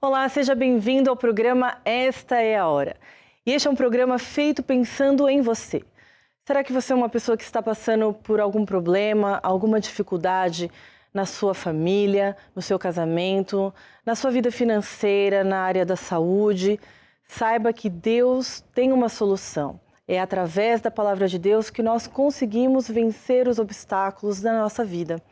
Olá, seja bem-vindo ao programa Esta é a Hora. E este é um programa feito pensando em você. Será que você é uma pessoa que está passando por algum problema, alguma dificuldade na sua família, no seu casamento, na sua vida financeira, na área da saúde? Saiba que Deus tem uma solução. É através da palavra de Deus que nós conseguimos vencer os obstáculos da nossa vida.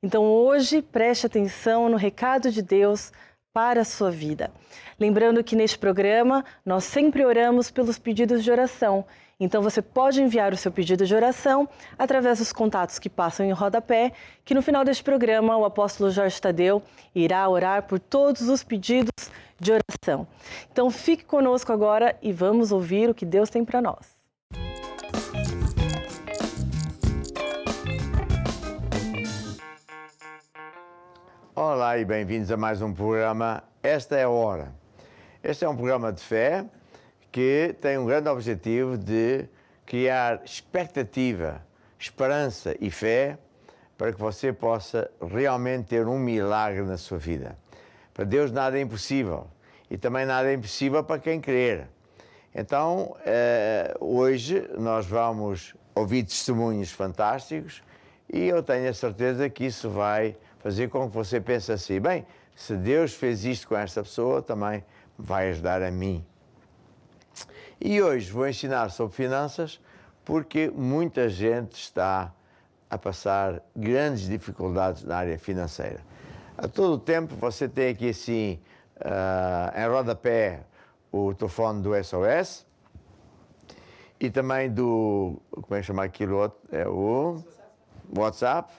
Então hoje, preste atenção no recado de Deus para a sua vida. Lembrando que neste programa, nós sempre oramos pelos pedidos de oração. Então você pode enviar o seu pedido de oração através dos contatos que passam em rodapé, que no final deste programa o apóstolo Jorge Tadeu irá orar por todos os pedidos de oração. Então fique conosco agora e vamos ouvir o que Deus tem para nós. Olá e bem-vindos a mais um programa Esta é a Hora. Este é um programa de fé que tem um grande objetivo de criar expectativa, esperança e fé para que você possa realmente ter um milagre na sua vida. Para Deus nada é impossível e também nada é impossível para quem crer. Então, hoje nós vamos ouvir testemunhos fantásticos e eu tenho a certeza que isso vai fazer com que você pense assim, bem, se Deus fez isto com esta pessoa, também vai ajudar a mim. E hoje vou ensinar sobre finanças porque muita gente está a passar grandes dificuldades na área financeira. A todo o tempo você tem aqui assim, em rodapé, o telefone do SOS e também do, como é que chama aquilo outro? É o WhatsApp,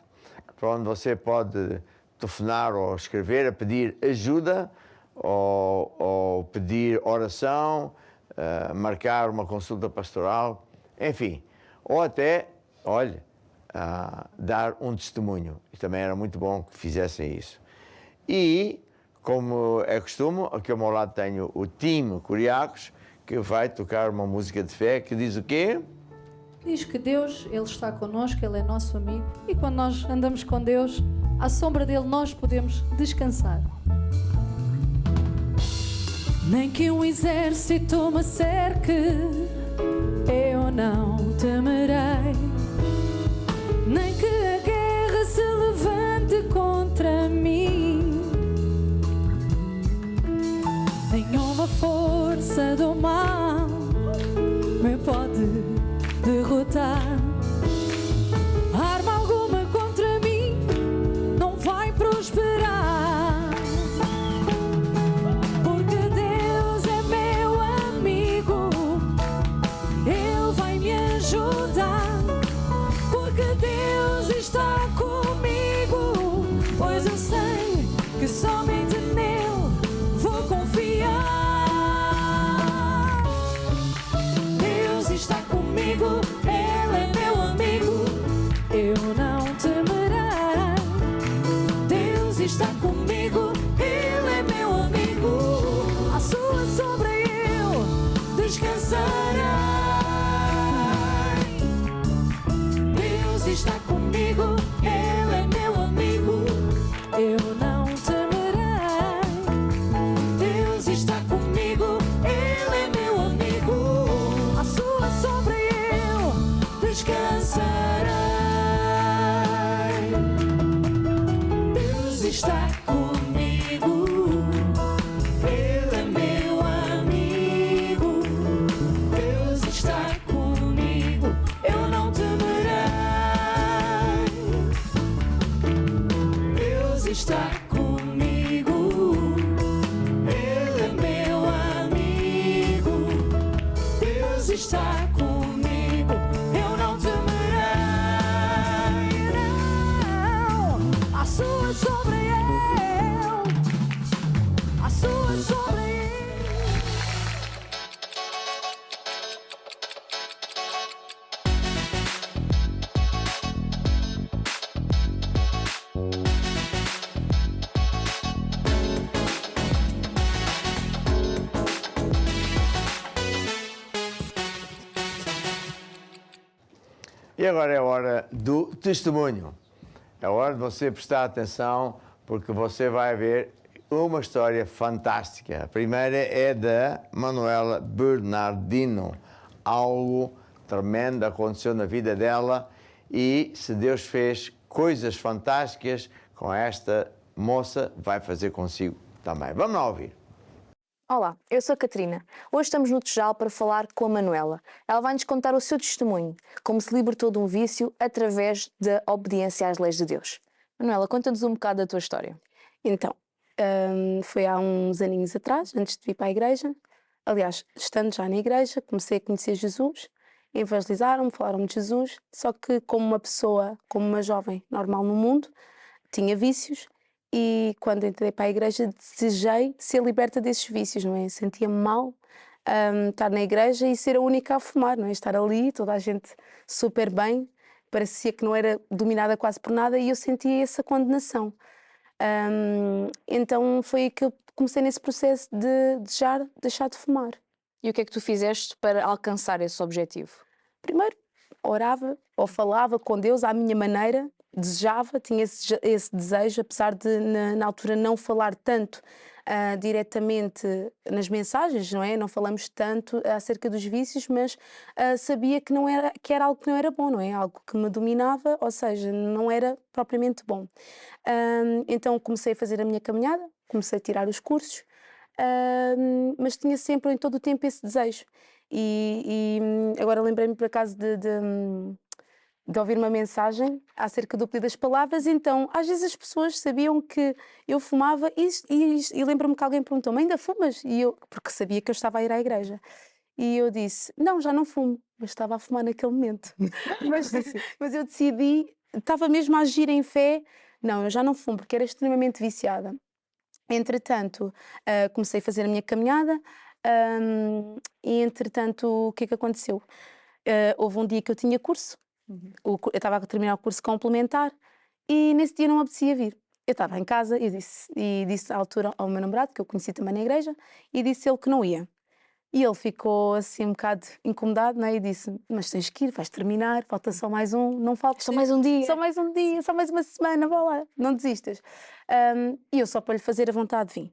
para onde você pode telefonar ou escrever a pedir ajuda ou pedir oração, marcar uma consulta pastoral, enfim, ou até, olha, dar um testemunho. E também era muito bom que fizessem isso. E, como é costume, aqui ao meu lado tenho o time Curiacos, que vai tocar uma música de fé que diz o quê? Diz que Deus, Ele está connosco, Ele é nosso amigo. E quando nós andamos com Deus, à sombra dEle nós podemos descansar. Nem que um exército me cerque, eu não temerei. Nem que a guerra se levante contra mim. Nenhuma força do mal me pode derrotar. Arma alguma contra mim não vai prosperar, porque Deus é meu amigo, Ele vai me ajudar, porque Deus está comigo, pois eu sei que somente nele vou confiar. Deus está comigo, Ele é meu amigo, eu não temerei. Deus está comigo, Ele é meu amigo, à sua sombra eu descansarei. Deus está comigo, Ele é meu amigo, eu não temerei. Deus está comigo, Ele é meu amigo, à sua sombra eu descansarei. Deus está comigo, Ele é meu amigo. Deus está comigo, eu não temerei. Deus está comigo, Ele é meu amigo. Deus está comigo, eu não temerei. Não, a sua sombra eu, a sua sombra eu. E agora é a hora do testemunho. É hora de você prestar atenção, porque você vai ver uma história fantástica. A primeira é da Manuela Bernardino. Algo tremendo aconteceu na vida dela e se Deus fez coisas fantásticas com esta moça, vai fazer consigo também. Vamos lá ouvir. Olá, eu sou a Catarina. Hoje estamos no Tejal para falar com a Manuela. Ela vai-nos contar o seu testemunho, como se libertou de um vício através da obediência às leis de Deus. Manuela, conta-nos um bocado da tua história. Então, foi há uns aninhos atrás, antes de vir para a igreja. Aliás, estando já na igreja, comecei a conhecer Jesus, evangelizaram-me, falaram-me de Jesus, só que como uma pessoa, como uma jovem normal no mundo, tinha vícios e quando entrei para a igreja desejei ser liberta desses vícios, não é? Sentia-me mal estar na igreja e ser a única a fumar, não é? Estar ali, toda a gente super bem, parecia que não era dominada quase por nada e eu sentia essa condenação. Então foi aí que eu comecei nesse processo de deixar de fumar. E o que é que tu fizeste para alcançar esse objetivo? Primeiro, orava ou falava com Deus à minha maneira, desejava, tinha esse desejo, apesar de na altura não falar tanto diretamente nas mensagens, não é? Não falamos tanto acerca dos vícios, mas sabia que que era algo que não era bom, não é? Algo que me dominava, ou seja, não era propriamente bom. Então comecei a fazer a minha caminhada, comecei a tirar os cursos, mas tinha sempre em todo o tempo esse desejo. E agora lembrei-me por acaso de ouvir uma mensagem acerca do poder das palavras, então às vezes as pessoas sabiam que eu fumava e lembro-me que alguém perguntou-me, ainda fumas? Porque sabia que eu estava a ir à igreja. E eu disse, não, já não fumo, mas estava a fumar naquele momento. mas eu decidi, estava mesmo a agir em fé, não, eu já não fumo, porque era extremamente viciada. Entretanto, comecei a fazer a minha caminhada e entretanto, o que é que aconteceu? Houve um dia que eu tinha curso, eu estava a terminar o curso complementar e nesse dia não me apetecia vir. Eu estava em casa e disse à altura ao meu namorado, que eu conheci também na igreja, e disse ele que não ia. E ele ficou assim um bocado incomodado, né? E disse, mas tens que ir, vais terminar, falta só mais um, não falta. Só mais um dia. Só mais um dia, só mais uma semana, vá lá, não desistas. E eu só para lhe fazer a vontade vim.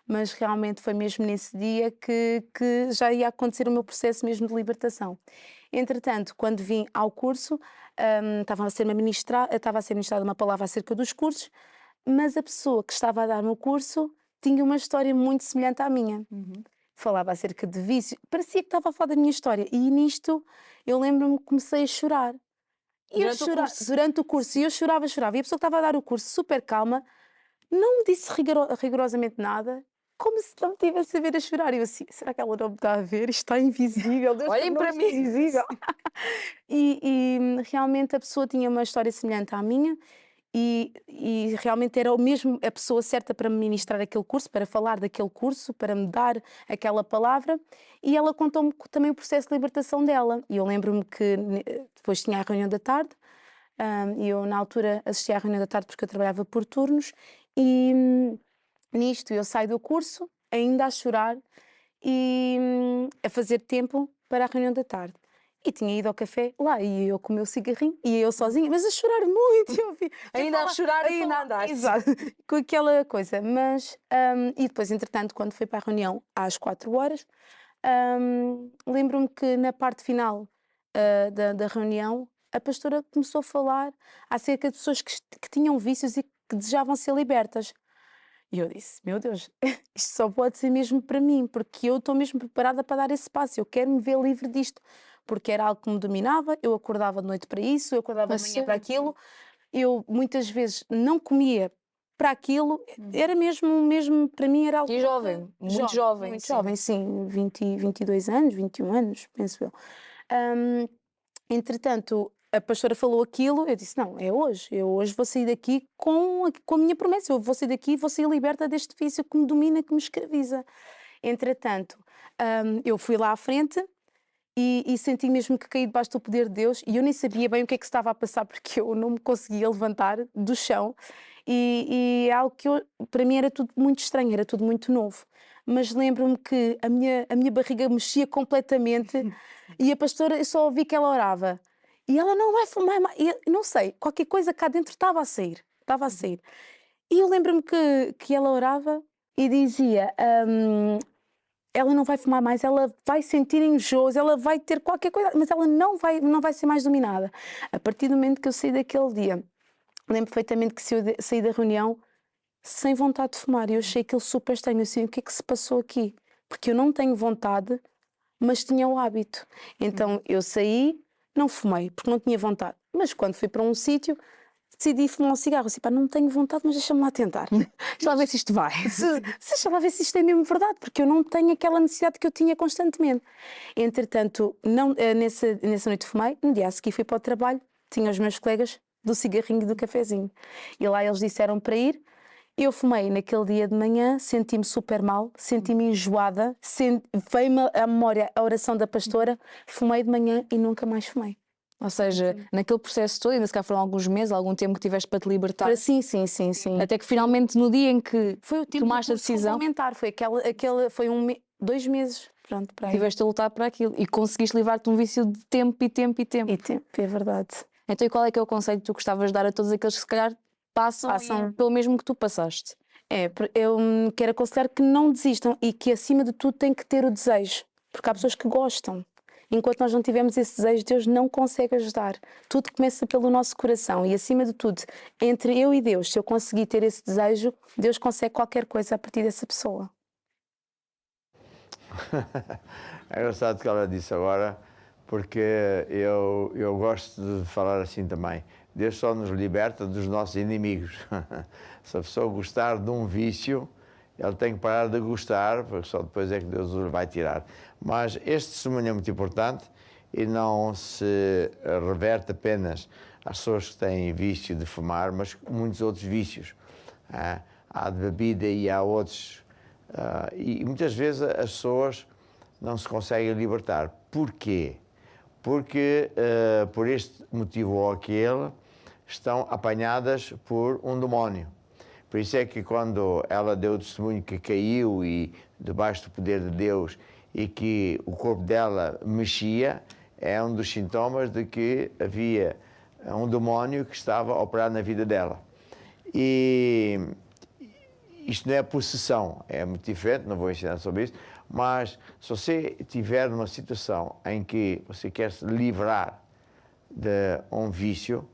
Mas realmente foi mesmo nesse dia que já ia acontecer o meu processo mesmo de libertação. Entretanto, quando vim ao curso, estava a ser ministrada uma palavra acerca dos cursos, mas a pessoa que estava a dar no curso tinha uma história muito semelhante à minha. Falava acerca de vício, parecia que estava a falar da minha história. E nisto, eu lembro-me que comecei a chorar. Durante o curso. E eu chorava. E a pessoa que estava a dar o curso, super calma, não me disse rigorosamente nada, como se não me tivesse a ver a chorar. E eu assim, será que ela não me está a ver? Isto está invisível. Deus, Olhem para mim. Invisível. e realmente a pessoa tinha uma história semelhante à minha e realmente era mesmo a pessoa certa para me ministrar aquele curso, para falar daquele curso, para me dar aquela palavra. E ela contou-me também o processo de libertação dela. E eu lembro-me que depois tinha a reunião da tarde, e eu na altura assistia à reunião da tarde porque eu trabalhava por turnos e nisto eu saio do curso ainda a chorar e a fazer tempo para a reunião da tarde. E tinha ido ao café lá, e eu com o meu cigarrinho, e eu sozinha, mas a chorar muito. Ainda a chorar, ainda a andar. Exato, com aquela coisa. Mas, e depois, entretanto, quando fui para a reunião às 4 horas, lembro-me que na parte final da reunião, a pastora começou a falar acerca de pessoas que tinham vícios e que desejavam ser libertas. E eu disse, meu Deus, isto só pode ser mesmo para mim, porque eu estou mesmo preparada para dar esse passo, eu quero me ver livre disto, porque era algo que me dominava, eu acordava de noite para isso, eu acordava de manhã para aquilo, eu muitas vezes não comia para aquilo, era mesmo para mim era algo... E jovem, muito jovem. Muito jovem, sim, 22 anos, 21 anos, penso eu. Entretanto, a pastora falou aquilo, eu disse, não, é hoje, eu hoje vou sair daqui com a minha promessa, eu vou sair daqui e vou sair liberta deste vício que me domina, que me escraviza. Entretanto, eu fui lá à frente e senti mesmo que caí debaixo do poder de Deus e eu nem sabia bem o que é que se estava a passar porque eu não me conseguia levantar do chão e é algo que para mim era tudo muito estranho, era tudo muito novo. Mas lembro-me que a minha barriga mexia completamente e a pastora, eu só ouvi que ela orava. E ela não vai fumar mais. Não sei, qualquer coisa cá dentro estava a sair. E eu lembro-me que ela orava e dizia, ela não vai fumar mais, ela vai sentir enjoos, ela vai ter qualquer coisa, mas ela não vai ser mais dominada. A partir do momento que eu saí daquele dia, lembro perfeitamente que saí da reunião sem vontade de fumar, e eu achei aquilo super estranho, assim, o que é que se passou aqui? Porque eu não tenho vontade, mas tinha o hábito. Então eu saí, não fumei, porque não tinha vontade. Mas quando fui para um sítio, decidi fumar um cigarro. Assim, pá, não tenho vontade, mas deixa-me lá tentar. Deixa lá ver se isto vai. Deixa lá ver se isto é mesmo verdade, porque eu não tenho aquela necessidade que eu tinha constantemente. Entretanto, nessa noite fumei, no dia a seguir fui para o trabalho, tinha os meus colegas do cigarrinho e do cafezinho. E lá eles disseram para ir. Eu fumei naquele dia de manhã, senti-me super mal, senti-me enjoada, veio-me à memória a oração da pastora, fumei de manhã e nunca mais fumei. Ou seja, naquele processo todo, ainda se calhar foram alguns meses, algum tempo que tiveste para te libertar. Sim. Até que finalmente no dia em que Foi o tempo tomaste a decisão, foi foi 2 meses, pronto, para aí. tiveste a lutar para aquilo e conseguiste livrar-te um vício de tempo e tempo e tempo. E tempo, é verdade. Então e qual é que é o conselho que tu gostavas de dar a todos aqueles que se calhar passam pelo mesmo que tu passaste? Eu quero aconselhar que não desistam e que acima de tudo têm que ter o desejo, porque há pessoas que gostam. Enquanto nós não tivermos esse desejo, Deus não consegue ajudar. Tudo começa pelo nosso coração e acima de tudo, entre eu e Deus, se eu conseguir ter esse desejo, Deus consegue qualquer coisa a partir dessa pessoa. É engraçado o que ela disse agora, porque eu gosto de falar assim também. Deus só nos liberta dos nossos inimigos. Se a pessoa gostar de um vício, ele tem que parar de gostar, porque só depois é que Deus o vai tirar. Mas este testemunho é muito importante e não se reverte apenas às pessoas que têm vício de fumar, mas muitos outros vícios. Há de bebida e há outros. E muitas vezes as pessoas não se conseguem libertar. Porquê? Porque, por este motivo ou aquele, estão apanhadas por um demónio. Por isso é que quando ela deu o testemunho que caiu e debaixo do poder de Deus e que o corpo dela mexia, é um dos sintomas de que havia um demónio que estava a operar na vida dela. E isto não é possessão, é muito diferente, não vou ensinar sobre isso, mas se você estiver numa situação em que você quer se livrar de um vício,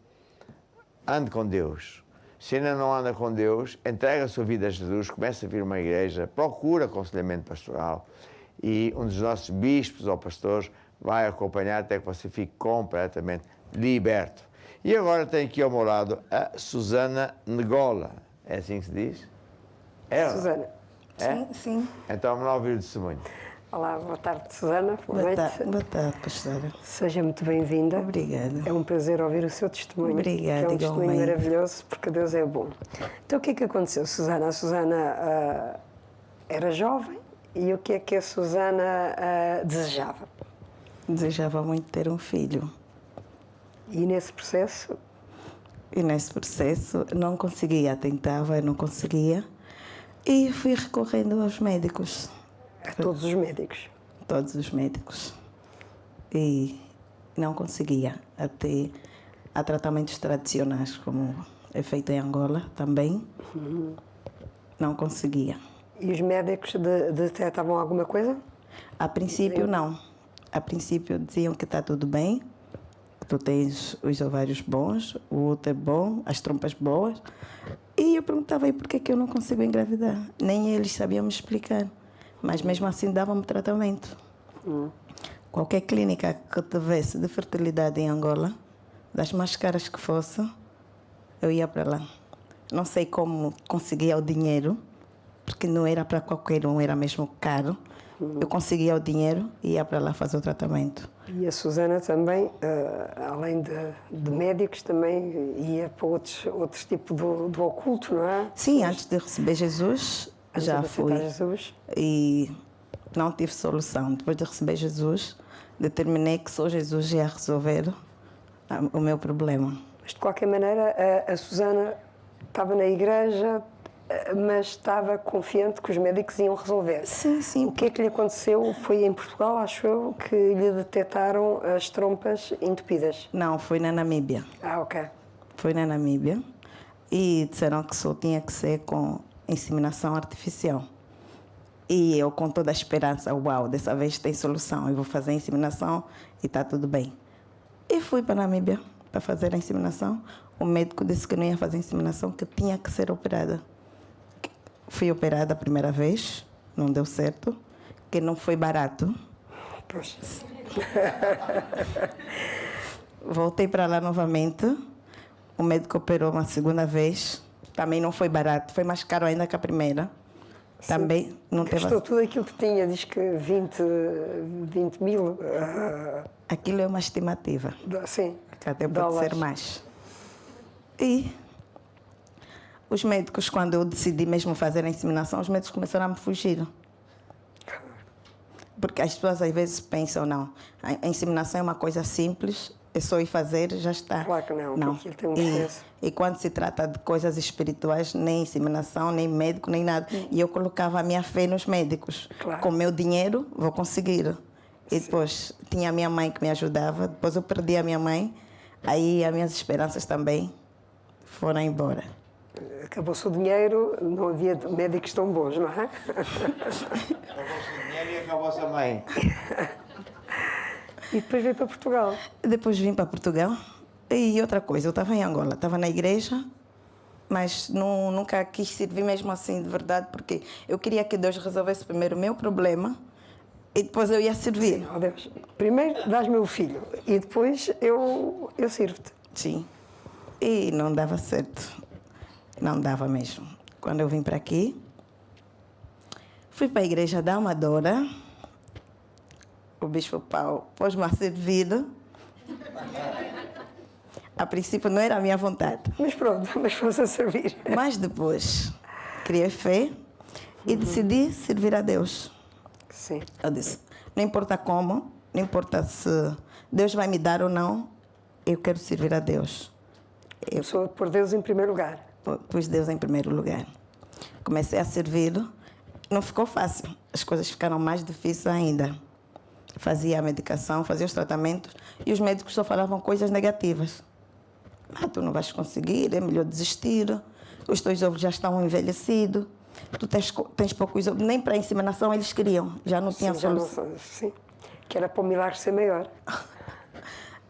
ande com Deus. Se ainda não anda com Deus, entrega a sua vida a Jesus, começa a vir a uma igreja, procura aconselhamento pastoral e um dos nossos bispos ou pastores vai acompanhar até que você fique completamente liberto. E agora tenho aqui ao meu lado a Susana Negola. É assim que se diz? É? Susana. É? Sim. Então vamos lá ouvir o testemunho. Olá, boa tarde, Susana. Boa noite. Boa tarde, pastora. Seja muito bem-vinda. Obrigada. É um prazer ouvir o seu testemunho. Obrigada, que é um testemunho igualmente. maravilhoso, porque Deus é bom. Então, o que é que aconteceu, Susana? A Susana era jovem e o que é que a Susana desejava? Desejava muito ter um filho. E nesse processo, E nesse processo não conseguia, tentava e não conseguia. E fui recorrendo aos médicos, a todos os médicos. todos os médicos. E não conseguia. Até há tratamentos tradicionais, como é feito em Angola também. Não conseguia. E os médicos detectavam alguma coisa? A princípio, não. A princípio diziam que está tudo bem, que tu tens os ovários bons, o útero é bom, as trompas boas. E eu perguntava, e por que eu não consigo engravidar? Nem eles sabiam me explicar. Mas mesmo assim davam-me tratamento. Qualquer clínica que tivesse de fertilidade em Angola, das mais caras que fosse, eu ia para lá. Não sei como conseguia o dinheiro, porque não era para qualquer um, era mesmo caro. Eu conseguia o dinheiro e ia para lá fazer o tratamento. E a Susana também, além de médicos, também ia para outros tipos do oculto, não é? Sim, antes de receber Jesus, Antes já de aceitar fui. Jesus. E não tive solução. Depois de receber Jesus, determinei que só Jesus ia resolver o meu problema. Mas de qualquer maneira, a Susana estava na igreja, mas estava confiante que os médicos iam resolver. Sim, sim. O que é que lhe aconteceu? Foi em Portugal, acho eu, que lhe detectaram as trompas entupidas. Não, foi na Namíbia. Ah, ok. Foi na Namíbia. E disseram que só tinha que ser com inseminação artificial. E eu, com toda a esperança, uau, dessa vez tem solução. Eu vou fazer a inseminação e está tudo bem. E fui para a Namíbia para fazer a inseminação. O médico disse que não ia fazer a inseminação, que tinha que ser operada. Fui operada a primeira vez, não deu certo, que não foi barato. Pois. Voltei para lá novamente. O médico operou uma segunda vez. Também não foi barato, foi mais caro ainda que a primeira. Também não teve. Gastou tudo aquilo que tinha, diz que 20 mil. Aquilo é uma estimativa. Sim. Que até pode dólares. ser mais. E os médicos, quando eu decidi mesmo fazer a inseminação, os médicos começaram a me fugir. Porque as pessoas às vezes pensam, não, a inseminação é uma coisa simples, é só ir fazer e já está. Claro que não, porque aquilo tem um processo. E quando se trata de coisas espirituais, nem inseminação, nem médico, nem nada. E eu colocava a minha fé nos médicos. Claro. Com o meu dinheiro, vou conseguir. E depois tinha a minha mãe que me ajudava, depois eu perdi a minha mãe, aí as minhas esperanças também foram embora. Acabou-se o dinheiro, não havia médicos tão bons, não é? Acabou-se o dinheiro e acabou-se a mãe. E depois veio para Portugal. Depois vim para Portugal. E outra coisa, eu estava em Angola, estava na igreja, mas nunca quis servir mesmo assim de verdade, porque eu queria que Deus resolvesse primeiro o meu problema e depois eu ia servir. Sim, ó Deus, primeiro dás-me o filho e depois eu sirvo-te. Sim. E não dava certo. Não dava mesmo. Quando eu vim para aqui, fui para a igreja da Amadora. O bispo Paulo pôs-me a servir. A princípio não era a minha vontade. Mas pronto, mas fosse a servir. Mas depois criei fé e decidi servir a Deus. Sim. Eu disse, não importa como, não importa se Deus vai me dar ou não, eu quero servir a Deus. Eu sou por Deus em primeiro lugar. Pus Deus em primeiro lugar. Comecei a servir, não ficou fácil, as coisas ficaram mais difíceis ainda. Fazia a medicação, fazia os tratamentos e os médicos só falavam coisas negativas. Ah, tu não vais conseguir, é melhor desistir, os teus ovos já estão envelhecidos, tu tens poucos ovos, nem para a inseminação eles queriam, já não tinha solução. Sim, que era para o milagre ser maior.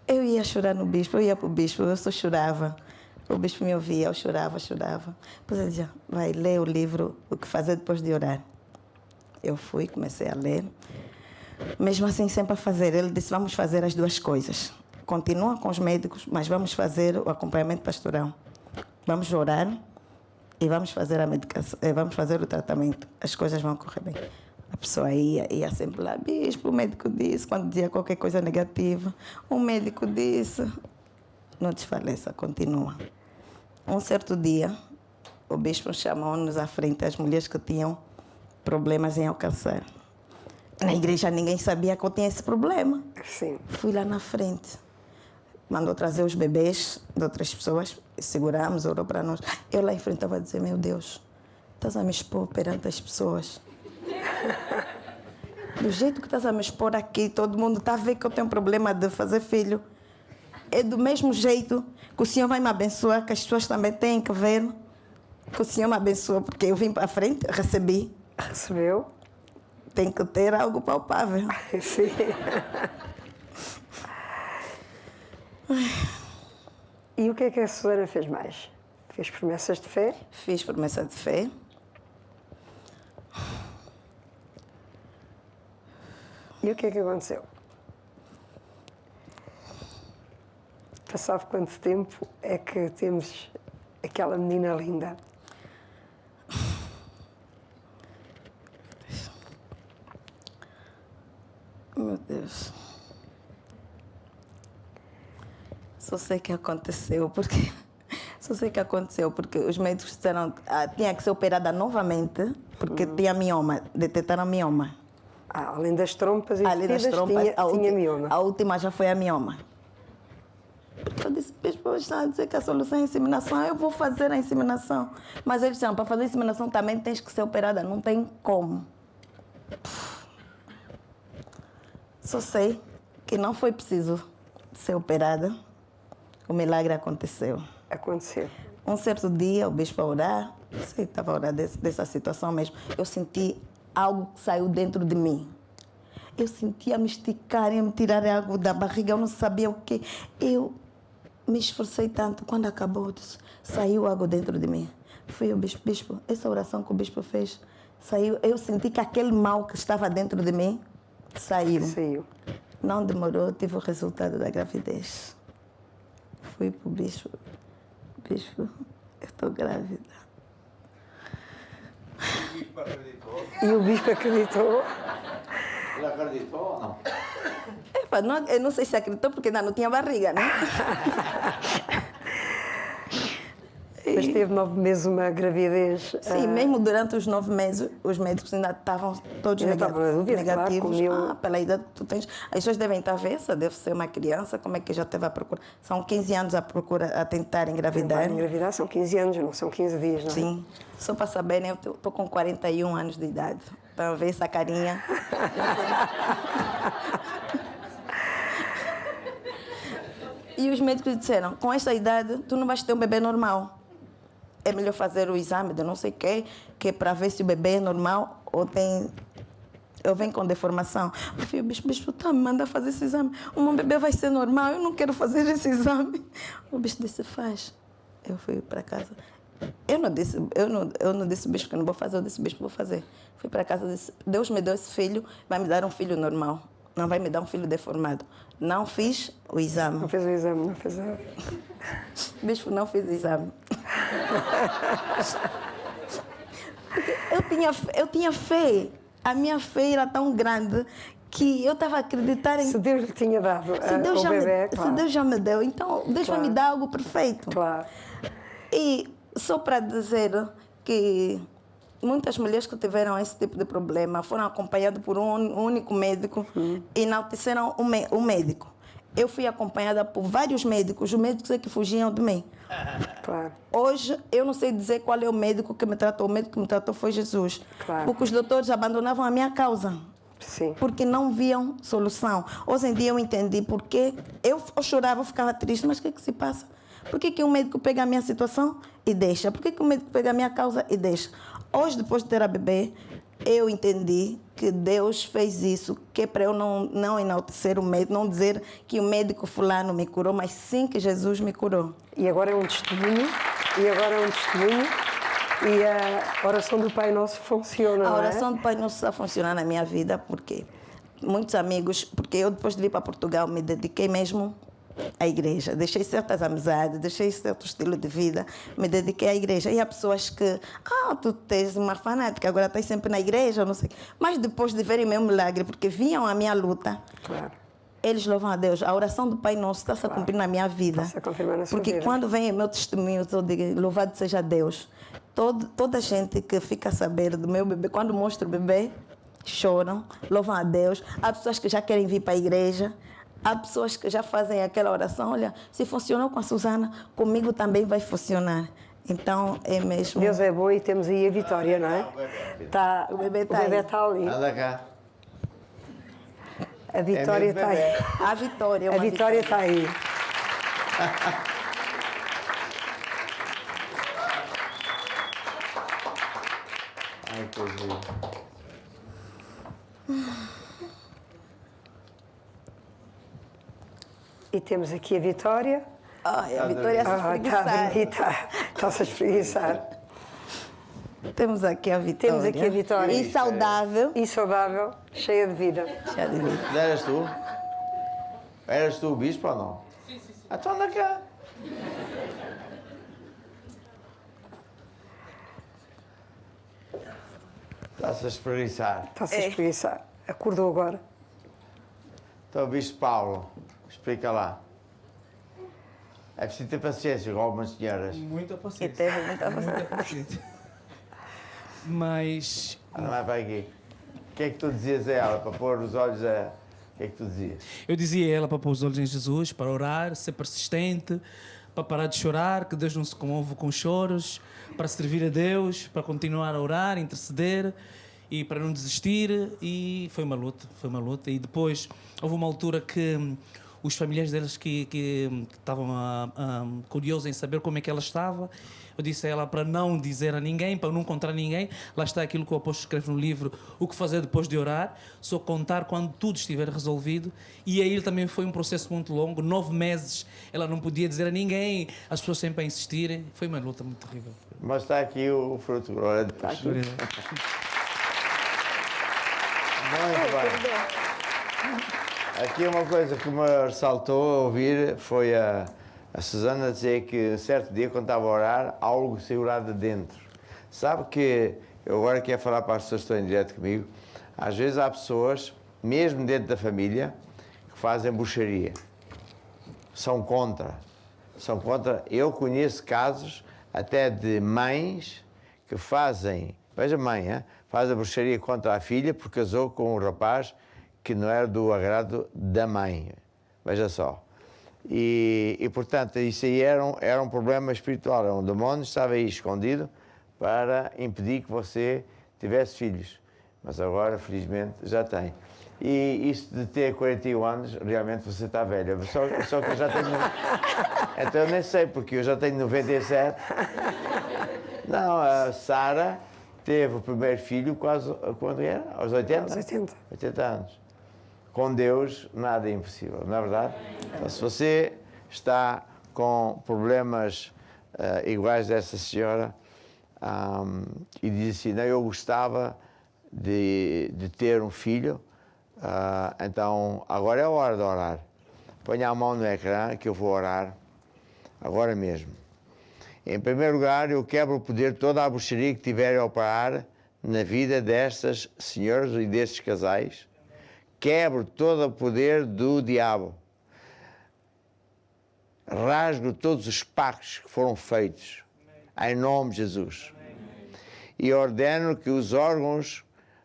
Eu ia chorar no bispo, eu ia para o bispo, eu só chorava. O bispo me ouvia, eu chorava. Depois ele dizia, vai ler o livro, o que fazer depois de orar. Eu fui, comecei a ler. Mesmo assim, sempre a fazer. Ele disse, vamos fazer as duas coisas. Continua com os médicos, mas vamos fazer o acompanhamento pastoral. Vamos orar e vamos fazer a medicação, vamos fazer o tratamento. As coisas vão correr bem. A pessoa ia sempre lá, bispo, o médico disse, quando dizia qualquer coisa negativa, o médico disse, não desfaleça, continua. Um certo dia, o bispo chamou-nos à frente as mulheres que tinham problemas em alcançar. Na igreja ninguém sabia que eu tinha esse problema. Sim. Fui lá na frente. Mandou trazer os bebês de outras pessoas, seguramos, orou para nós. Eu lá em frente estava a dizer, meu Deus, estás a me expor perante as pessoas. Do jeito que estás a me expor aqui, todo mundo está a ver que eu tenho problema de fazer filho. É do mesmo jeito que o Senhor vai me abençoar, que as pessoas também têm que ver que o Senhor me abençoa, porque eu vim para a frente, recebi. Recebeu? Tem que ter algo palpável. Sim. E o que é que a Susana fez mais? Fez promessas de fé? Fiz promessa de fé. E o que é que aconteceu? Passado quanto tempo é que temos aquela menina linda? Meu Deus. Só sei que aconteceu porque os médicos disseram que tinha que ser operada novamente porque tinha mioma, detectaram mioma. Além das trompas e Além das trompas, tinha mioma. A última já foi a mioma. Eu disse, bispo, estão a dizer que a solução é a inseminação, eu vou fazer a inseminação. Mas eles disseram, para fazer a inseminação também tens que ser operada, não tem como. Só sei que não foi preciso ser operada, o milagre aconteceu. Aconteceu. Um certo dia, o bispo a orar, eu sei que estava a orar dessa situação mesmo, eu senti algo que saiu dentro de mim. Eu sentia me esticarem, me tirarem algo da barriga, eu não sabia o quê. Eu me esforcei tanto, quando acabou, disse, saiu algo dentro de mim. Foi o bispo, essa oração que o bispo fez, saiu. Eu senti que aquele mal que estava dentro de mim saiu. Não demorou, tive o resultado da gravidez. Fui para o bispo, eu estou grávida. E o bispo acreditou? Ele acreditou ou não? Epa, eu não sei se acreditou porque ainda não tinha barriga, né? Mas teve 9 meses uma gravidez. Sim, mesmo durante os 9 meses, os médicos ainda estavam todos Ainda estavam na dúvida, negativos. claro, Pela idade que tu tens. As pessoas devem estar avessa, deve ser uma criança, como é que já teve a procura? São 15 anos a tentar engravidar. Engravidar são 15 anos, não são 15 dias, não é? Sim. Só para saberem, eu estou com 41 anos de idade. Para ver essa carinha. E os médicos disseram, com esta idade, tu não vais ter um bebê normal. É melhor fazer o exame de não sei o quê, que é para ver se o bebê é normal ou vem com deformação. Eu falei, bispo, tá, me manda fazer esse exame. O meu bebê vai ser normal, eu não quero fazer esse exame. O bispo disse, faz. Eu fui para casa. Eu não disse, bispo, que eu não vou fazer, eu disse, bispo, vou fazer. Fui para casa, disse, Deus me deu esse filho, vai me dar um filho normal. Não vai me dar um filho deformado. Não fiz o exame. Não fez o exame, não fez o... Bispo, não fiz o exame. Eu tinha fé. A minha fé era tão grande que eu estava a acreditar em... Se Deus lhe tinha dado o bebê, claro. Se Deus já me deu, então Deus vai me dar algo perfeito. Claro. E só para dizer que muitas mulheres que tiveram esse tipo de problema foram acompanhadas por um único médico e enalteceram o médico. Eu fui acompanhada por vários médicos, os médicos é que fugiam de mim. Claro. Hoje, eu não sei dizer qual é o médico que me tratou. O médico que me tratou foi Jesus. Claro. Porque os doutores abandonavam a minha causa. Sim. Porque não viam solução. Hoje em dia eu entendi porque eu chorava, eu ficava triste. Mas o que é que se passa? Por que um médico pega a minha situação e deixa? Por que um médico pega a minha causa e deixa? Hoje, depois de ter a bebê, eu entendi que Deus fez isso, que é para eu não enaltecer o médico, não dizer que o médico fulano me curou, mas sim que Jesus me curou. E agora é um testemunho, e a oração do Pai Nosso funciona, A oração do Pai Nosso está a funcionar na minha vida, porque muitos amigos, porque eu depois de vir para Portugal me dediquei mesmo à igreja. Deixei certas amizades, deixei certo estilo de vida, me dediquei à igreja. E há pessoas que, tu tens uma fanática, agora estás sempre na igreja, não sei. Mas depois de verem meu milagre, porque viam a minha luta, Claro. eles louvam a Deus. A oração do Pai Nosso está-se a cumprir na minha vida. Está-se a confirmar na sua Porque vida. quando vem o meu testemunho, eu digo, louvado seja Deus. Toda gente que fica a saber do meu bebê, quando mostro o bebê, choram, louvam a Deus. Há pessoas que já querem vir para a igreja. Há pessoas que já fazem aquela oração, olha, se funcionou com a Susana, comigo também vai funcionar. Então, é mesmo... Deus é bom e temos aí a vitória, não é? O bebê está ali. Anda cá. A vitória está aí. A vitória é A uma vitória está aí. Ai, que giro. E temos aqui a vitória. Ai, a vitória é se espreguiçar. Está-se a espreguiçar. Temos aqui a vitória. Temos aqui a vitória. E saudável. E saudável, cheia de vida. Já digo. Eras tu? Eras tu o bispo ou não? Sim. Então anda cá. Está-se a espreguiçar. Está-se a espreguiçar. Acordou agora. Então, bispo Paulo, explica lá. É preciso ter paciência com algumas senhoras. Muita E paciência. teve muita Muita paciência. Mas Anda mais para aqui. O que é que tu dizias a ela para pôr os olhos a... O que é que tu dizias? eu dizia a ela para pôr os olhos em Jesus, para orar, ser persistente, para parar de chorar, que Deus não se comove com choros, para servir a Deus, para continuar a orar, interceder e para não desistir. E foi uma luta. E depois houve uma altura que os familiares deles que estavam curiosos em saber como é que ela estava. Eu disse a ela para não dizer a ninguém, para não contar a ninguém. Lá está aquilo que o apóstolo escreve no livro, o que fazer depois de orar, só contar quando tudo estiver resolvido. E aí também foi um processo muito longo, 9 meses, ela não podia dizer a ninguém, as pessoas sempre a insistirem. Foi uma luta muito terrível. Mas está aqui o fruto, glória a Deus. Muito bem. Aqui uma coisa que me ressaltou a ouvir foi a Susana dizer que certo dia, quando estava a orar, algo saiu lá de dentro. Sabe que, eu agora quero falar para as pessoas que estão em direto comigo, às vezes há pessoas, mesmo dentro da família, que fazem bruxaria. São contra. Eu conheço casos até de mães que fazem, veja mãe, faz a bruxaria contra a filha porque casou com um rapaz que não era do agrado da mãe. Veja só. E portanto, isso aí era um problema espiritual, era um demónio que estava aí escondido para impedir que você tivesse filhos. Mas agora, felizmente, já tem. E isso de ter 41 anos, realmente você está velha. Só que eu já tenho... Então eu nem sei, porque eu já tenho 97. Não, a Sara teve o primeiro filho quase... Quando era? Aos 80? Aos 80. 80 anos. Com Deus, nada é impossível, não é verdade? Então, se você está com problemas iguais dessa senhora e diz assim, não, eu gostava de ter um filho, então agora é a hora de orar. Ponha a mão no ecrã que eu vou orar agora mesmo. Em primeiro lugar, eu quebro o poder de toda a bruxaria que tiverem a operar na vida destas senhoras e destes casais. Quebro todo o poder do diabo. Rasgo todos os pactos que foram feitos, em nome de Jesus. E ordeno que os órgãos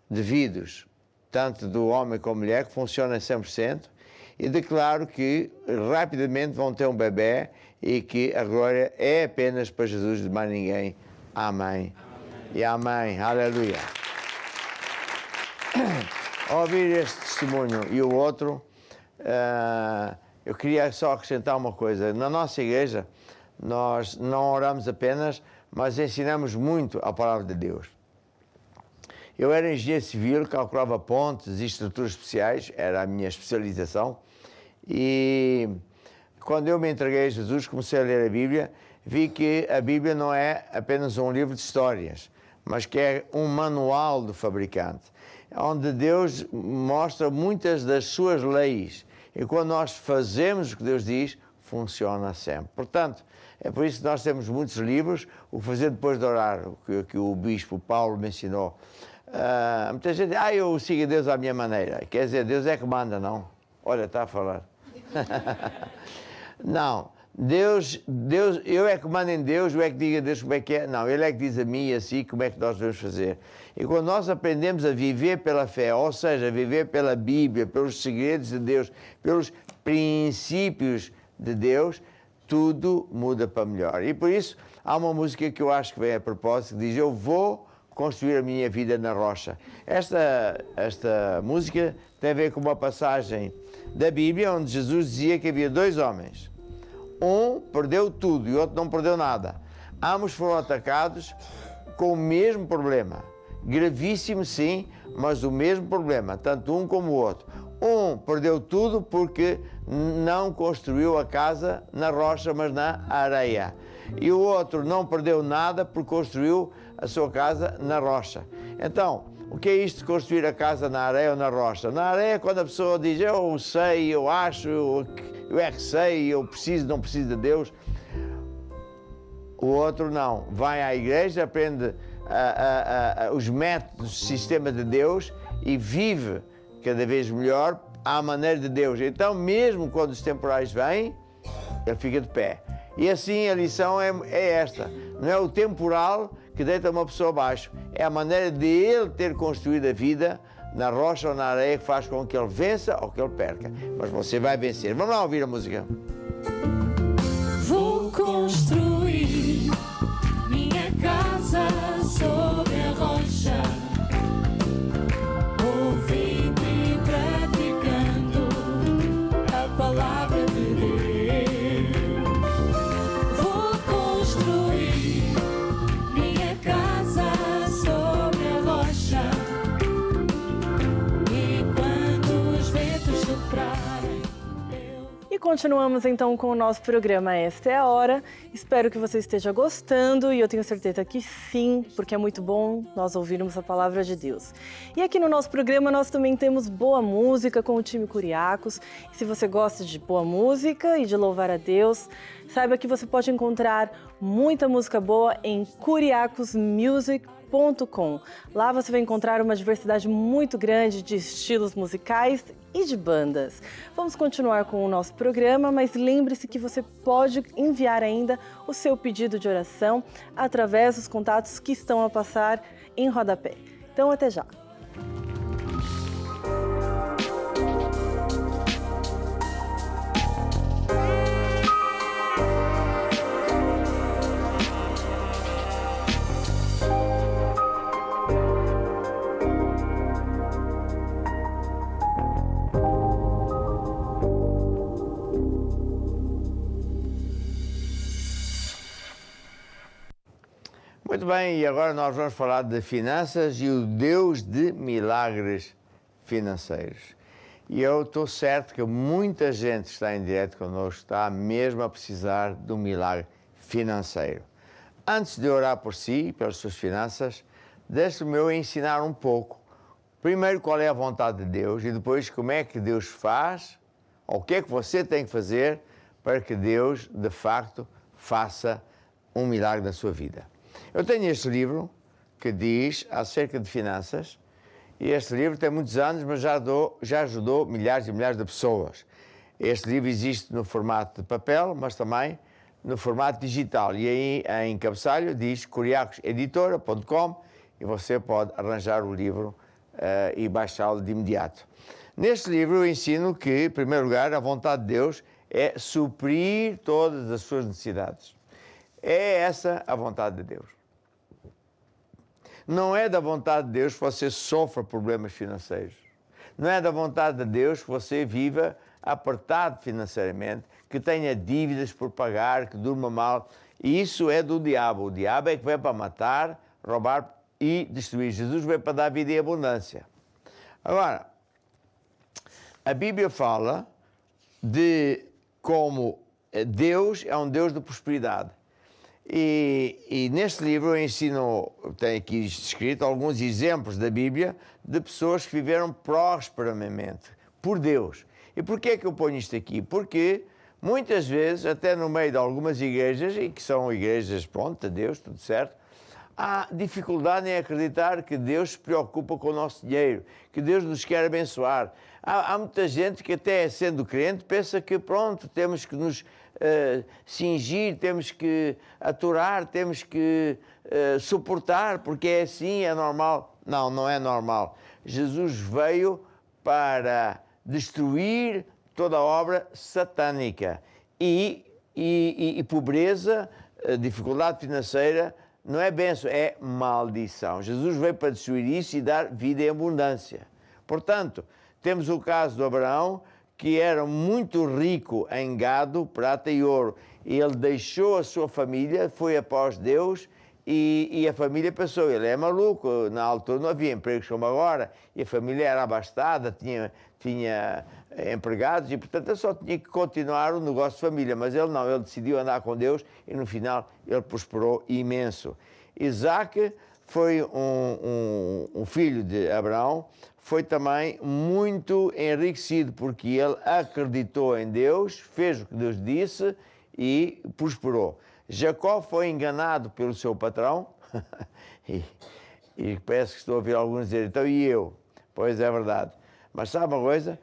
devidos, tanto do homem como da mulher, que funcionem 100%, e declaro que rapidamente vão ter um bebê e que a glória é apenas para Jesus, de mais ninguém. Amém. E amém. Aleluia. Ao ouvir este testemunho e o outro, eu queria só acrescentar uma coisa. Na nossa igreja, nós não oramos apenas, mas ensinamos muito a palavra de Deus. Eu era engenheiro civil, calculava pontes e estruturas especiais, era a minha especialização, e quando eu me entreguei a Jesus, comecei a ler a Bíblia, vi que a Bíblia não é apenas um livro de histórias, mas que é um manual do fabricante, onde Deus mostra muitas das suas leis. E quando nós fazemos o que Deus diz, funciona sempre. Portanto, é por isso que nós temos muitos livros, o que fazer depois de orar, o que o bispo Paulo me ensinou. Muita gente diz, eu sigo a Deus à minha maneira. Quer dizer, Deus é que manda, não? Olha, está a falar. Não. Deus, eu é que mando em Deus, eu é que digo a Deus como é que é. Não, Ele é que diz a mim e a si como é que nós devemos fazer. E quando nós aprendemos a viver pela fé, ou seja, a viver pela Bíblia, pelos segredos de Deus, pelos princípios de Deus, tudo muda para melhor. E por isso, há uma música que eu acho que vem a propósito, que diz, eu vou construir a minha vida na rocha. Esta música tem a ver com uma passagem da Bíblia, onde Jesus dizia que havia 2 homens. Um perdeu tudo e o outro não perdeu nada. Ambos foram atacados com o mesmo problema. Gravíssimo, sim, mas o mesmo problema, tanto um como o outro. Um perdeu tudo porque não construiu a casa na rocha, mas na areia. E o outro não perdeu nada porque construiu a sua casa na rocha. Então, o que é isto de construir a casa na areia ou na rocha? Na areia, quando a pessoa diz, eu sei, eu acho, eu é que sei, eu preciso, não preciso de Deus. O outro não. Vai à igreja, aprende os métodos do sistema de Deus e vive cada vez melhor à maneira de Deus. Então, mesmo quando os temporais vêm, ele fica de pé. E assim a lição é esta. Não é o temporal que deita uma pessoa abaixo, é a maneira de ele ter construído a vida na rocha ou na areia que faz com que ele vença ou que ele perca. Mas você vai vencer. Vamos lá ouvir a música. Vou construir minha casa sobre a rocha, ouvindo e praticando a palavra continuamos então com o nosso programa Esta é a Hora. Espero que você esteja gostando e eu tenho certeza que sim, porque é muito bom nós ouvirmos a palavra de Deus. E aqui no nosso programa nós também temos boa música com o time Curiacos. E se você gosta de boa música e de louvar a Deus, saiba que você pode encontrar muita música boa em curiacosmusic.com. Lá você vai encontrar uma diversidade muito grande de estilos musicais e de bandas. Vamos continuar com o nosso programa, mas lembre-se que você pode enviar ainda o seu pedido de oração através dos contatos que estão a passar em rodapé. Então, até já! Muito bem, e agora nós vamos falar de finanças e o Deus de milagres financeiros. E eu estou certo que muita gente que está em direto connosco está mesmo a precisar de um milagre financeiro. Antes de orar por si e pelas suas finanças, deixe-me eu ensinar um pouco. Primeiro, qual é a vontade de Deus e depois como é que Deus faz, ou o que é que você tem que fazer para que Deus, de facto, faça um milagre na sua vida. Eu tenho este livro que diz acerca de finanças e este livro tem muitos anos, mas já ajudou milhares e milhares de pessoas. Este livro existe no formato de papel, mas também no formato digital. E aí em cabeçalho diz curiacoseditora.com e você pode arranjar o livro e baixá-lo de imediato. Neste livro eu ensino que, em primeiro lugar, a vontade de Deus é suprir todas as suas necessidades. É essa a vontade de Deus. Não é da vontade de Deus que você sofra problemas financeiros. Não é da vontade de Deus que você viva apertado financeiramente, que tenha dívidas por pagar, que durma mal. Isso é do diabo. O diabo é que veio para matar, roubar e destruir. Jesus veio para dar vida e abundância. Agora, a Bíblia fala de como Deus é um Deus de prosperidade. E neste livro eu ensino, tem aqui escrito alguns exemplos da Bíblia de pessoas que viveram prosperamente, por Deus. E porquê é que eu ponho isto aqui? Porque muitas vezes, até no meio de algumas igrejas, e que são igrejas, pronto, de Deus, tudo certo, há dificuldade em acreditar que Deus se preocupa com o nosso dinheiro, que Deus nos quer abençoar. Há muita gente que até sendo crente pensa que pronto, temos que nos cingir, temos que aturar, temos que suportar, porque é assim, é normal. Não, não é normal. Jesus veio para destruir toda a obra satânica e pobreza, dificuldade financeira, não é bênção, é maldição. Jesus veio para destruir isso e dar vida em abundância. Portanto, temos o caso de Abraão, que era muito rico em gado, prata e ouro. Ele deixou a sua família, foi após Deus e a família pensou, ele é maluco, na altura não havia empregos como agora, e a família era abastada, tinha empregados e, portanto, ele só tinha que continuar o negócio de família, mas ele não, ele decidiu andar com Deus e, no final, ele prosperou imenso. Isaac foi um filho de Abraão, foi também muito enriquecido, porque ele acreditou em Deus, fez o que Deus disse e prosperou. Jacó foi enganado pelo seu patrão, e parece que estou a ouvir alguns dizer, então e eu? Pois é verdade. Mas sabe uma coisa?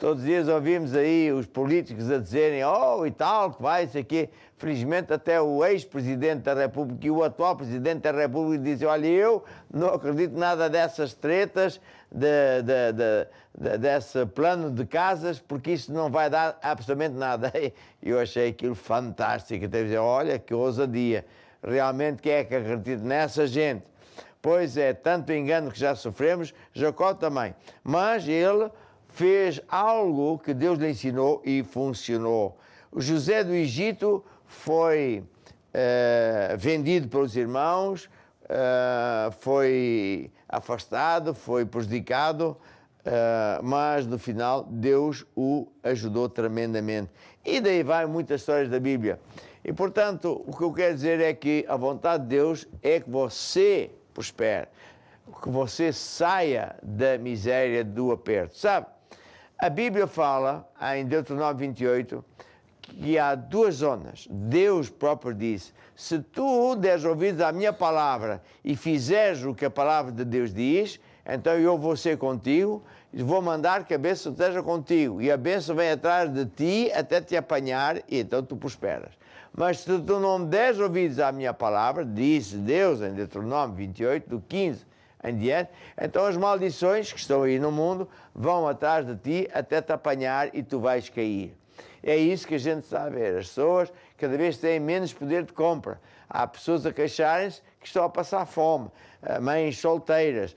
Todos os dias ouvimos aí os políticos a dizerem oh e tal, que vai, isso aqui. Felizmente até o ex-presidente da República e o atual presidente da República dizem, olha, eu não acredito nada dessas tretas, desse plano de casas, porque isso não vai dar absolutamente nada. Eu achei aquilo fantástico, até dizer, olha, que ousadia. Realmente quem é que acredita nessa gente? Pois é, tanto engano que já sofremos, Jacó também. Mas ele fez algo que Deus lhe ensinou e funcionou. O José do Egito foi vendido pelos irmãos, foi afastado, foi prejudicado, mas no final Deus o ajudou tremendamente. E daí vai muitas histórias da Bíblia. E portanto, o que eu quero dizer é que a vontade de Deus é que você prospere, que você saia da miséria, do aperto. Sabe, a Bíblia fala, em Deuteronômio 28, que há duas zonas. Deus próprio disse: se tu deres ouvidos à minha palavra e fizeres o que a palavra de Deus diz, então eu vou ser contigo, vou mandar que a bênção esteja contigo, e a bênção vem atrás de ti até te apanhar, e então tu prosperas. Mas se tu não deres ouvidos à minha palavra, disse Deus em Deuteronômio 28, do 15 em diante, então as maldições que estão aí no mundo vão atrás de ti até te apanhar e tu vais cair. É isso que a gente está a ver. As pessoas cada vez têm menos poder de compra. Há pessoas a queixarem-se que estão a passar fome. Mães solteiras.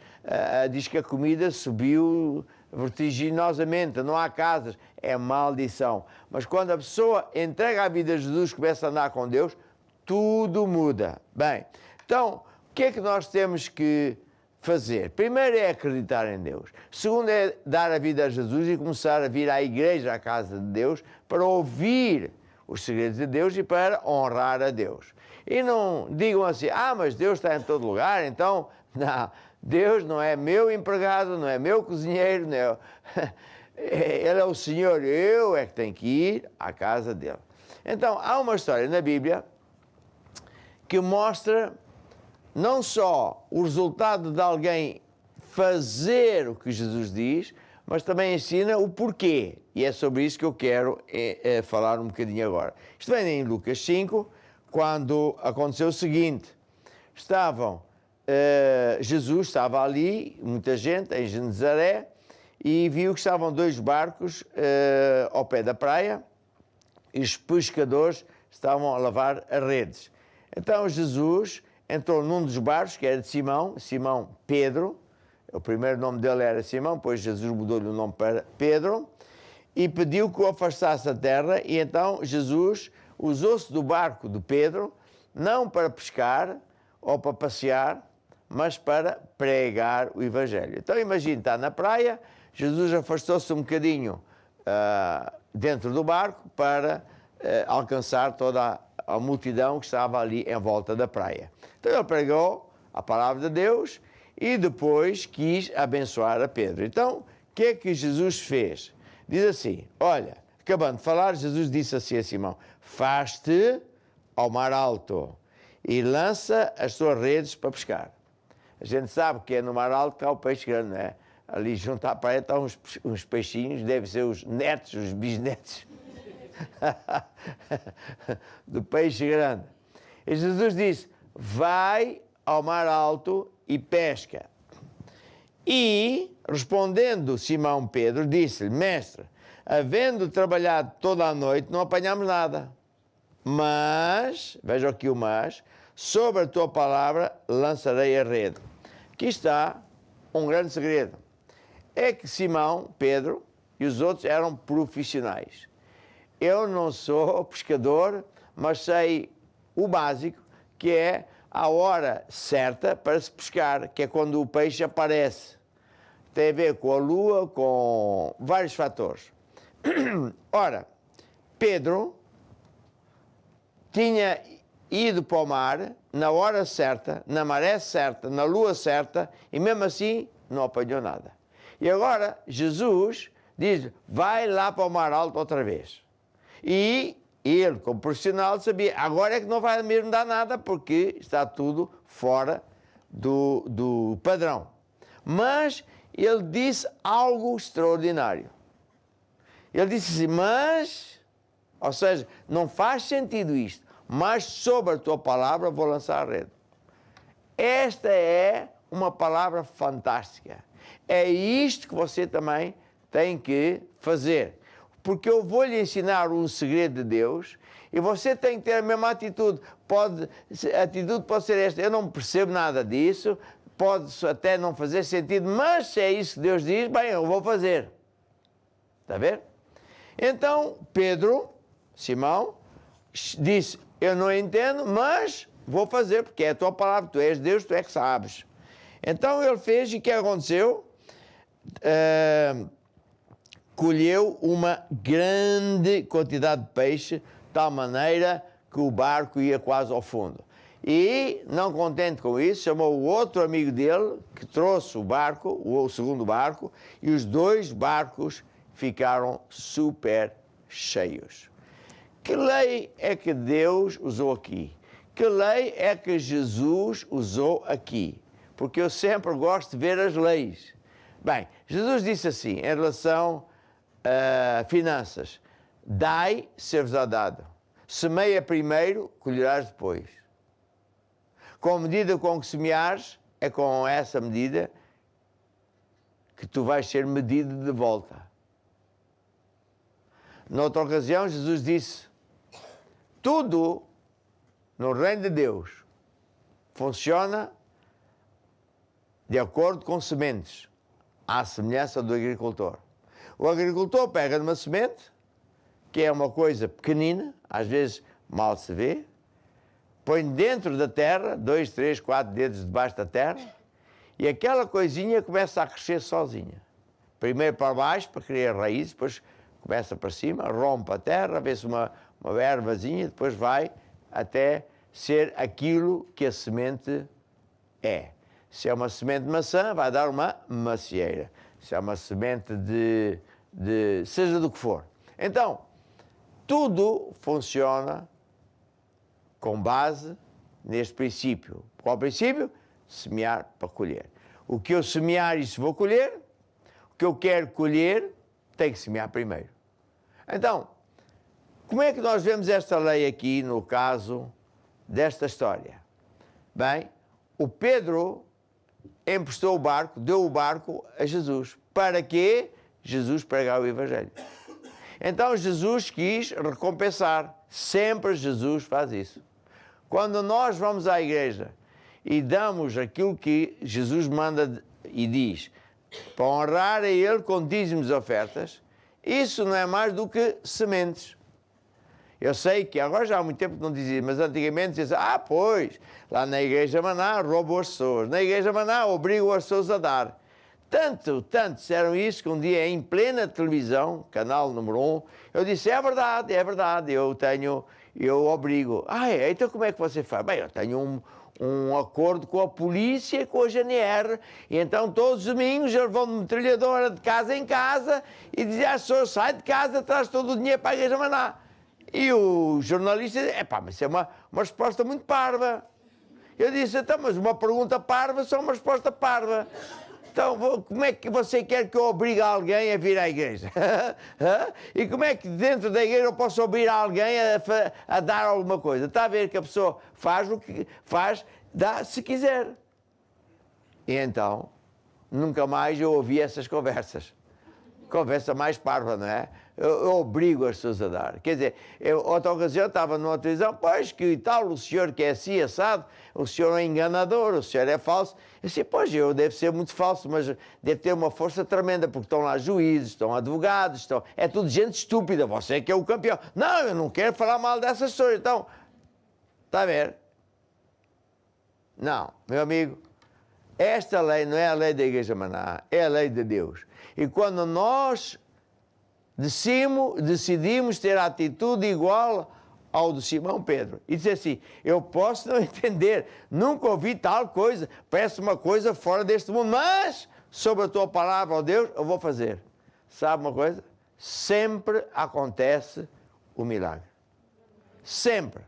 Diz que a comida subiu vertiginosamente. Não há casas. É maldição. Mas quando a pessoa entrega a vida a Jesus, começa a andar com Deus, tudo muda. Bem, então, o que é que nós temos que fazer? Primeiro é acreditar em Deus. Segundo é dar a vida a Jesus e começar a vir à igreja, à casa de Deus, para ouvir os segredos de Deus e para honrar a Deus. E não digam assim: mas Deus está em todo lugar, então, não, Deus não é meu empregado, não é meu cozinheiro, não é... Ele é o Senhor, eu é que tenho que ir à casa dele. Então, há uma história na Bíblia que mostra não só o resultado de alguém fazer o que Jesus diz, mas também ensina o porquê. E é sobre isso que eu quero falar um bocadinho agora. Isto vem em Lucas 5, quando aconteceu o seguinte. Jesus estava ali, muita gente, em Genezaré, e viu que estavam dois barcos ao pé da praia, e os pescadores estavam a lavar as redes. Então Jesus entrou num dos barcos, que era de Simão Pedro. O primeiro nome dele era Simão, depois Jesus mudou-lhe o nome para Pedro, e pediu que o afastasse da terra, e então Jesus usou-se do barco de Pedro, não para pescar ou para passear, mas para pregar o Evangelho. Então imagine, está na praia, Jesus afastou-se um bocadinho dentro do barco para alcançar toda a multidão que estava ali em volta da praia. Então ele pregou a palavra de Deus e depois quis abençoar a Pedro. Então, o que é que Jesus fez? Diz assim, olha, acabando de falar, Jesus disse assim a Simão: faz-te ao mar alto e lança as tuas redes para pescar. A gente sabe que é no mar alto que há o peixe grande, não é? Ali junto à praia estão uns peixinhos, devem ser os netos, os bisnetos do peixe grande. E Jesus disse: vai ao mar alto e pesca. E, respondendo Simão Pedro, disse-lhe: mestre, havendo trabalhado toda a noite, não apanhamos nada. Mas, veja aqui o mas, sobre a tua palavra lançarei a rede. Aqui está um grande segredo. É que Simão, Pedro e os outros eram profissionais. Eu não sou pescador, mas sei o básico, que é a hora certa para se pescar, que é quando o peixe aparece. Tem a ver com a lua, com vários fatores. Ora, Pedro tinha ido para o mar na hora certa, na maré certa, na lua certa, e mesmo assim não apanhou nada. E agora Jesus diz: vai lá para o mar alto outra vez. E ele, como profissional, sabia, agora é que não vai mesmo dar nada, porque está tudo fora do padrão. Mas ele disse algo extraordinário. Ele disse assim: mas, ou seja, não faz sentido isto, mas sobre a tua palavra vou lançar a rede. Esta é uma palavra fantástica. É isto que você também tem que fazer. Porque eu vou lhe ensinar um segredo de Deus e você tem que ter a mesma atitude. A atitude pode ser esta: eu não percebo nada disso, pode até não fazer sentido, mas se é isso que Deus diz, bem, eu vou fazer. Está a ver? Então, Pedro, Simão, disse: eu não entendo, mas vou fazer, porque é a tua palavra, tu és Deus, tu é que sabes. Então ele fez, e o que aconteceu? colheu uma grande quantidade de peixe, de tal maneira que o barco ia quase ao fundo. E, não contente com isso, chamou o outro amigo dele, que trouxe o barco, o segundo barco, e os dois barcos ficaram super cheios. Que lei é que Deus usou aqui? Que lei é que Jesus usou aqui? Porque eu sempre gosto de ver as leis. Bem, Jesus disse assim, em relação a finanças: dai, ser-vos-á dado. Semeia primeiro, colherás depois. Com a medida com que semeares, é com essa medida que tu vais ser medido de volta. Noutra ocasião, Jesus disse: tudo no reino de Deus funciona de acordo com sementes, à semelhança do agricultor. O agricultor pega numa semente, que é uma coisa pequenina, às vezes mal se vê, põe dentro da terra, 2, 3, 4 dedos debaixo da terra, e aquela coisinha começa a crescer sozinha. Primeiro para baixo, para criar raízes, depois começa para cima, rompe a terra, vê-se uma ervazinha, depois vai até ser aquilo que a semente é. Se é uma semente de maçã, vai dar uma macieira. Se é uma semente de seja do que for. Então, tudo funciona com base neste princípio. Qual princípio? Semear para colher. O que eu semear, isso vou colher. O que eu quero colher, tem que semear primeiro. Então, como é que nós vemos esta lei aqui no caso desta história? Bem, o Pedro emprestou o barco, deu o barco a Jesus. Para quê? Jesus pregar o Evangelho. Então Jesus quis recompensar. Sempre Jesus faz isso. Quando nós vamos à igreja e damos aquilo que Jesus manda e diz, para honrar a Ele com dízimos e ofertas, isso não é mais do que sementes. Eu sei que agora já há muito tempo que não dizia, mas antigamente dizia, pois, lá na Igreja Maná roubam as pessoas, na Igreja Maná obrigam as pessoas a dar. Tanto disseram isso que um dia em plena televisão, canal número 1, eu disse, é verdade, eu obrigo. Então como é que você faz? Bem, eu tenho um acordo com a polícia e com a GNR, e então todos os domingos eles vão de metralhadora de casa em casa e dizem às pessoas, sai de casa, traz todo o dinheiro para a Igreja Maná. E o jornalista diz, mas isso é uma resposta muito parva. Eu disse, então, mas uma pergunta parva só uma resposta parva. Então, como é que você quer que eu obrigue alguém a vir à igreja? E como é que dentro da igreja eu posso obrigar alguém a dar alguma coisa? Está a ver que a pessoa faz o que faz, dá se quiser. E então, nunca mais eu ouvi essas conversas. Conversa mais parva, não é? Eu obrigo as pessoas a dar. Quer dizer, outra ocasião estava numa televisão, pois que tal, o senhor que é assim, assado, o senhor é enganador, o senhor é falso. Eu disse, pois, eu devo ser muito falso, mas deve ter uma força tremenda, porque estão lá juízes, estão advogados, é tudo gente estúpida, você que é o campeão. Não, eu não quero falar mal dessas pessoas, então, está a ver? Não, meu amigo, esta lei não é a lei da Igreja Maná, é a lei de Deus. E quando nós decidimos ter a atitude igual ao de Simão Pedro e dizer assim, eu posso não entender, nunca ouvi tal coisa, parece uma coisa fora deste mundo, mas sobre a tua palavra, ó Deus, eu vou fazer. Sabe uma coisa? Sempre acontece o milagre. Sempre.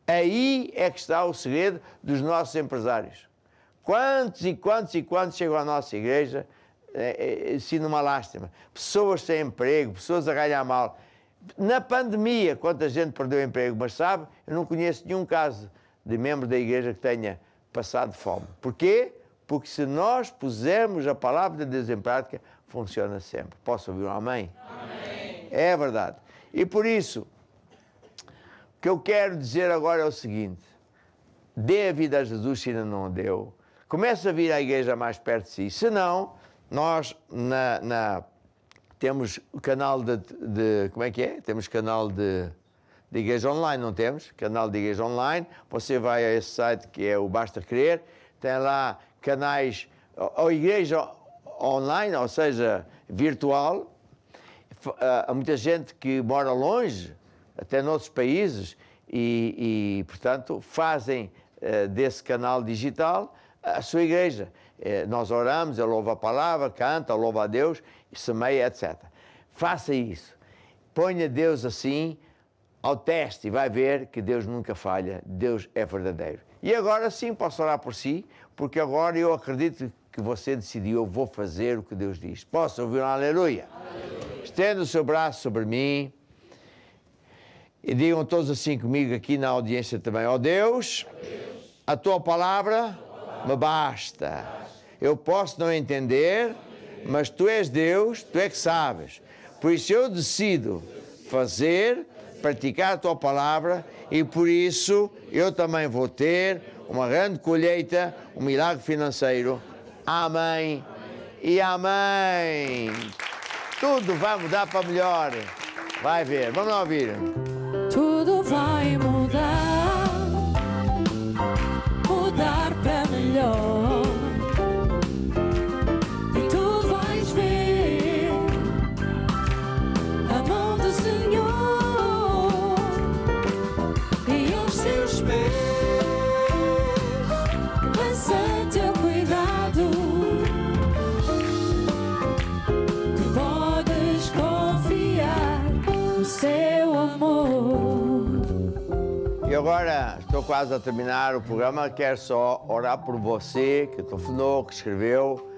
Aí é que está o segredo dos nossos empresários. Quantos e quantos chegam à nossa igreja, sendo uma lástima. Pessoas sem emprego, pessoas a ganhar mal. Na pandemia, quanta gente perdeu emprego, mas sabe, eu não conheço nenhum caso de membro da igreja que tenha passado fome. Porquê? Porque se nós pusermos a palavra de Deus em prática, funciona sempre. Posso ouvir um amém? Amém. É verdade. E por isso, o que eu quero dizer agora é o seguinte, dê a vida a Jesus se ainda não a deu. Comece a vir à igreja mais perto de si. Se não, nós temos o canal como é que é? Temos canal de igreja online, não temos? Canal de igreja online. Você vai a esse site que é o Basta Crer. Tem lá canais, a igreja online, ou seja, virtual. Há muita gente que mora longe, até noutros países, e portanto, fazem desse canal digital a sua igreja. Nós oramos, ele ouve a palavra, canta, louva a Deus, semeia, etc. Faça isso. Ponha Deus assim ao teste e vai ver que Deus nunca falha. Deus é verdadeiro. E agora sim posso orar por si, porque agora eu acredito que você decidiu, eu vou fazer o que Deus diz. Posso ouvir um aleluia? Estenda o seu braço sobre mim e digam todos assim comigo aqui na audiência também. Ó Deus, a tua palavra me basta. Eu posso não entender, mas tu és Deus, tu é que sabes. Por isso eu decido fazer, praticar a tua palavra e por isso eu também vou ter uma grande colheita, um milagre financeiro. Amém e amém. Tudo vai mudar para melhor. Vai ver. Vamos lá ouvir. Tudo vai mudar, mudar para melhor. E tu vais ver a mão do Senhor e aos seus pés lança teu cuidado. Que podes confiar no seu amor. E agora estou quase a terminar o programa. Quero só orar por você que telefonou, que escreveu,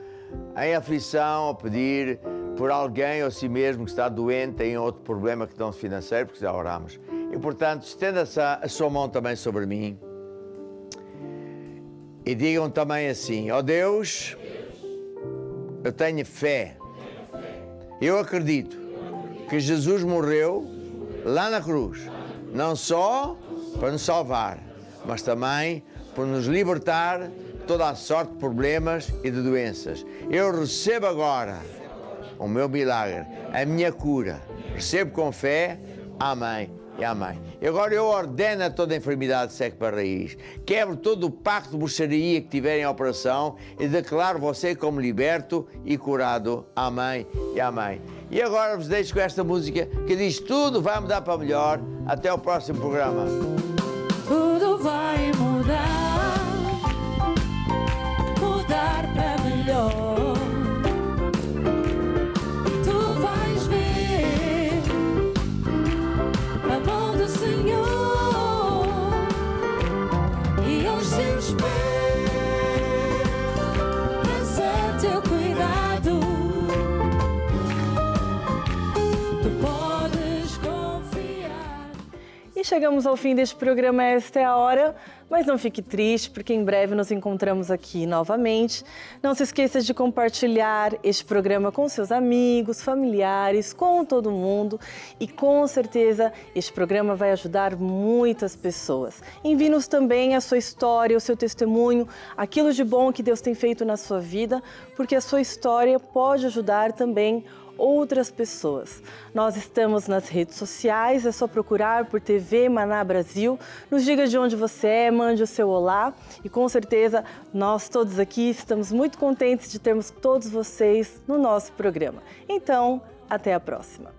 em aflição, a pedir por alguém ou si mesmo que está doente, tem outro problema que não financeiro, porque já oramos. E portanto, estenda a sua mão também sobre mim. E digam também assim: ó Deus, eu tenho fé. Eu acredito que Jesus morreu lá na cruz, não só para nos salvar, mas também para nos libertar de toda a sorte de problemas e de doenças. Eu recebo agora o meu milagre, a minha cura. Recebo com fé. Amém e amém. E agora eu ordeno a toda a enfermidade seque para a raiz. Quebro todo o pacto de bruxaria que tiver em operação e declaro você como liberto e curado. Amém e amém. E agora vos deixo com esta música que diz: tudo vai mudar para melhor. Até o próximo programa. Tudo vai mudar, mudar para melhor. Tu vais ver a mão do Senhor e aos seus pés lança teu cuidado. Tu podes confiar. E chegamos ao fim deste programa Esta é a Hora, mas não fique triste, porque em breve nos encontramos aqui novamente. Não se esqueça de compartilhar este programa com seus amigos, familiares, com todo mundo. E com certeza este programa vai ajudar muitas pessoas. Envie-nos também a sua história, o seu testemunho, aquilo de bom que Deus tem feito na sua vida, porque a sua história pode ajudar também outras pessoas. Nós estamos nas redes sociais, é só procurar por TV Maná Brasil. Nos diga de onde você é, mande o seu olá e com certeza nós todos aqui estamos muito contentes de termos todos vocês no nosso programa. Então, até a próxima.